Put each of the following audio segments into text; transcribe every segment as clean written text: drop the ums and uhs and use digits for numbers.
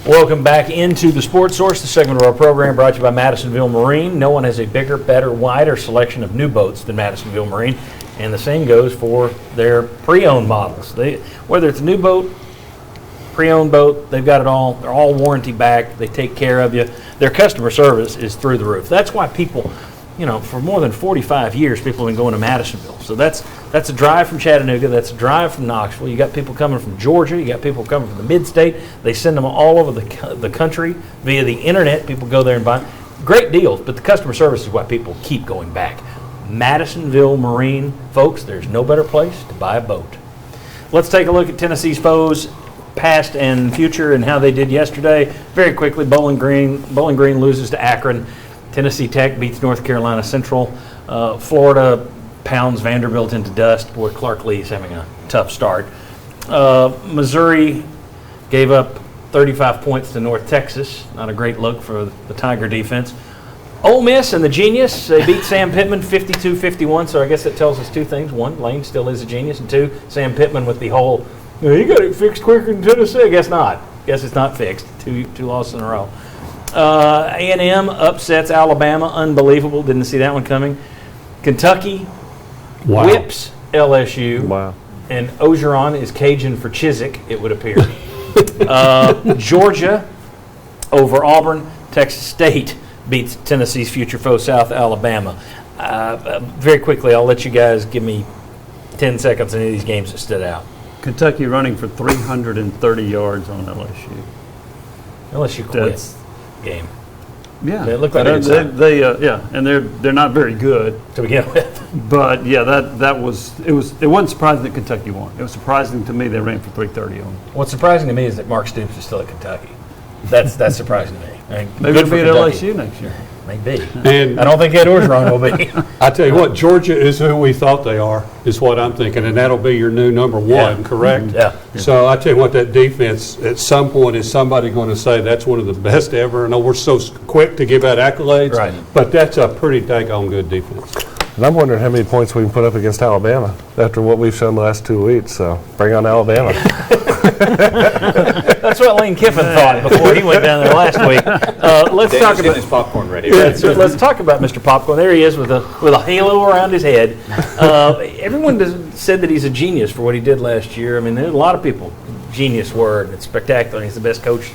Welcome back into the Sports Source, the segment of our program brought to you by Madisonville Marine. No one has a bigger, better, wider selection of new boats than Madisonville Marine, and the same goes for their pre-owned models. Whether it's a new boat, pre-owned boat, they've got it all. They're all warranty backed. They take care of you. Their customer service is through the roof. That's why people, for more than 45 years, people have been going to Madisonville. So that's a drive from Chattanooga. That's a drive from Knoxville. You got people coming from Georgia. You got people coming from the mid-state. They send them all over the country via the internet. People go there and buy. Great deals, but the customer service is why people keep going back. Madisonville Marine, folks, there's no better place to buy a boat. Let's take a look at Tennessee's foes, past and future, and how they did yesterday. Very quickly, Bowling Green loses to Akron. Tennessee Tech beats North Carolina Central. Florida pounds Vanderbilt into dust. Boy, Clark Lee's having a tough start. Missouri gave up 35 points to North Texas. Not a great look for the Tiger defense. Ole Miss and the Genius, they beat Sam Pittman 52-51, so I guess that tells us two things. One, Lane still is a genius, and two, Sam Pittman with the whole, you got it fixed quicker than Tennessee. I guess not. Guess it's not fixed. Two losses in a row. A&M upsets Alabama. Unbelievable. Didn't see that one coming. Kentucky whips LSU. Wow. And Ogeron is Cajun for Chiswick, it would appear. Georgia over Auburn. Texas State beats Tennessee's future foe, South Alabama. Very quickly, I'll let you guys give me 10 seconds on any of these games that stood out. Kentucky running for 330 yards on LSU. LSU quit game. Yeah, They look like and they're not very good to begin with. But yeah, it wasn't surprising that Kentucky won. It was surprising to me they ran for 330 on. What's surprising to me is that Mark Stoops is still at Kentucky. That's surprising to me. Maybe he'll be at LSU next year. Maybe. And I don't think Ed Orgeron will be. I tell you what, Georgia is who we thought they are, is what I'm thinking, and that'll be your new number one, correct? Yeah. So I tell you what, that defense, at some point, is somebody going to say that's one of the best ever? I know we're so quick to give out accolades, Right. but that's a pretty daggone good defense. And I'm wondering how many points we can put up against Alabama after what we've shown the last 2 weeks. So bring on Alabama. That's what Lane Kiffin thought before he went down there last week. Let's talk about his popcorn ready. Let's talk about Mr. Popcorn. There he is with a halo around his head. Everyone said that he's a genius for what he did last year. I mean, there's a lot of people. Genius word. It's spectacular. He's the best coach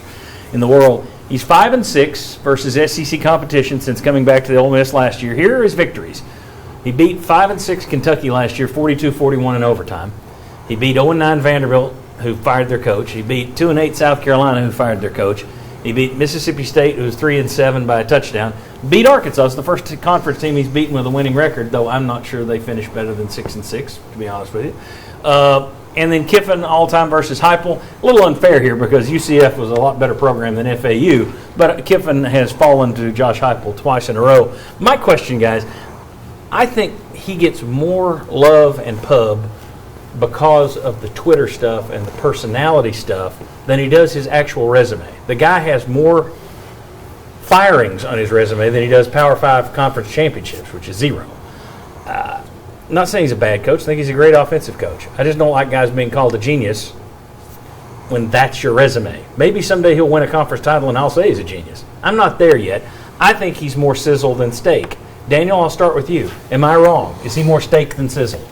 in the world. He's 5-6 versus SEC competition since coming back to the Ole Miss last year. Here are his victories. He beat 5-6 Kentucky last year, 42-41 in overtime. He beat 0-9 Vanderbilt, who fired their coach. He beat 2-8 South Carolina, who fired their coach. He beat Mississippi State, who was 3-7 by a touchdown. Beat Arkansas. It's the first conference team he's beaten with a winning record, though I'm not sure they finished better than 6-6, to be honest with you. And then Kiffin all-time versus Heupel. A little unfair here because UCF was a lot better program than FAU, but Kiffin has fallen to Josh Heupel twice in a row. My question, guys, I think he gets more love and pub because of the Twitter stuff and the personality stuff than he does his actual resume. The guy has more firings on his resume than he does Power 5 conference championships, which is 0. I'm not saying he's a bad coach. I think he's a great offensive coach. I just don't like guys being called a genius when that's your resume. Maybe someday he'll win a conference title and I'll say he's a genius. I'm not there yet. I think he's more sizzle than steak. Daniel, I'll start with you. Am I wrong? Is he more steak than sizzle?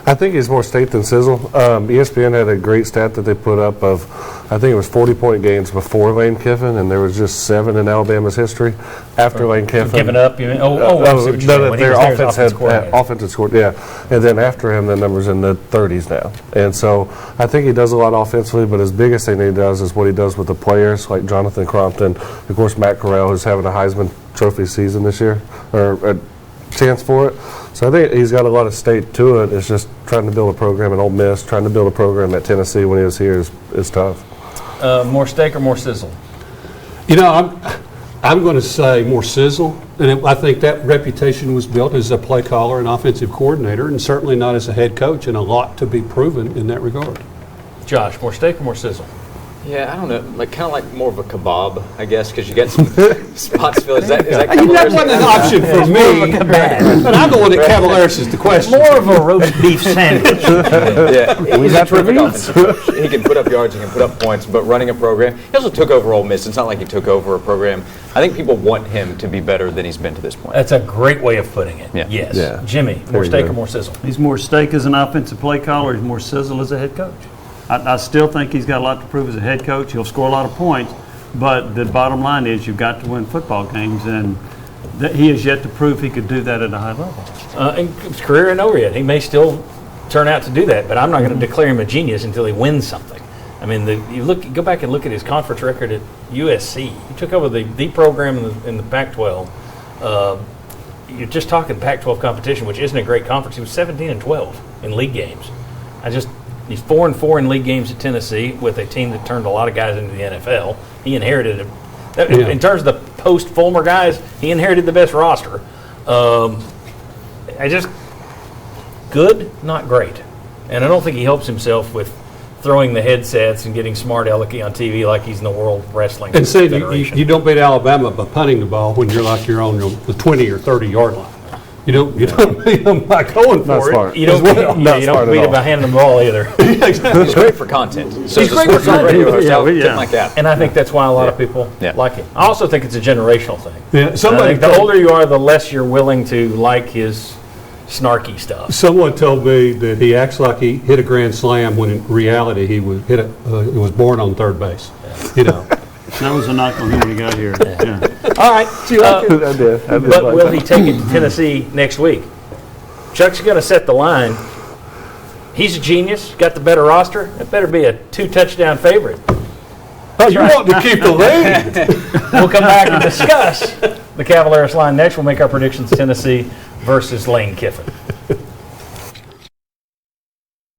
I think he's more steak than sizzle. ESPN had a great stat that they put up of, I think it was 40-point games before Lane Kiffin, and there was just 7 in Alabama's history after Lane Kiffin. Giving up, you mean? Their offensive score, yeah. And then after him, the number's in the 30s now. And so I think he does a lot offensively, but his biggest thing that he does is what he does with the players, like Jonathan Crompton, of course, Matt Corral, who's having a Heisman Trophy season this year, or a chance for it. So I think he's got a lot of state to it. It's just trying to build a program at Ole Miss, trying to build a program at Tennessee when he was here is tough. More steak or more sizzle? I'm going to say more sizzle, and I think that reputation was built as a play caller and offensive coordinator, and certainly not as a head coach, and a lot to be proven in that regard. Josh, more steak or more sizzle? Yeah, I don't know, kind of like more of a kebab, I guess, because you get some spots filled. Is that That Cavaliers? wasn't an option for me, but I'm the one that Cavaliers is the question. More of a roast beef sandwich. Yeah, he's a terrific offensive coach. He can put up yards, he can put up points, but running a program, he also took over Ole Miss. It's not like he took over a program. I think people want him to be better than he's been to this point. That's a great way of putting it. Yeah. Yes. Yeah. Jimmy, more Very steak good. or more sizzle? He's more steak as an offensive play caller. He's more sizzle as a head coach. I still think he's got a lot to prove as a head coach. He'll score a lot of points, but the bottom line is you've got to win football games, and he has yet to prove he could do that at a high level. And his career isn't over yet. He may still turn out to do that, but I'm not going to declare him a genius until he wins something. I mean, go back and look at his conference record at USC. He took over the program in the Pac-12. You're just talking Pac-12 competition, which isn't a great conference. He was 17-12 in league games. He's 4-4 in league games at Tennessee with a team that turned a lot of guys into the NFL. He inherited in terms of the post-Fulmer guys, he inherited the best roster. Good, not great. And I don't think he helps himself with throwing the headsets and getting smart alecky on TV like he's in the World Wrestling And see, Federation. you don't beat Alabama by punting the ball when you're on the 20 or 30 yard line. You don't beat them by going Not for smart. You don't, Not you smart don't at beat all. him by handing the ball either. He's great for content. So He's the great for sports radio content. host, Yeah, I yeah. didn't like that. And I think that's why a lot of people Yeah. like him. I also think it's a generational thing. Yeah, I think the older you are, the less you're willing to like his snarky stuff. Someone told me that he acts like he hit a grand slam when in reality he was was born on third base. You know. That was a knock on him when he got here. Yeah. All right. I did. But like will that. he take it to Tennessee next week? Chuck's going to set the line. He's a genius, got the better roster. It better be a 2-touchdown favorite. Oh, you want to keep the lead? We'll come back and discuss the Cavaliers line next. We'll make our predictions Tennessee versus Lane Kiffin.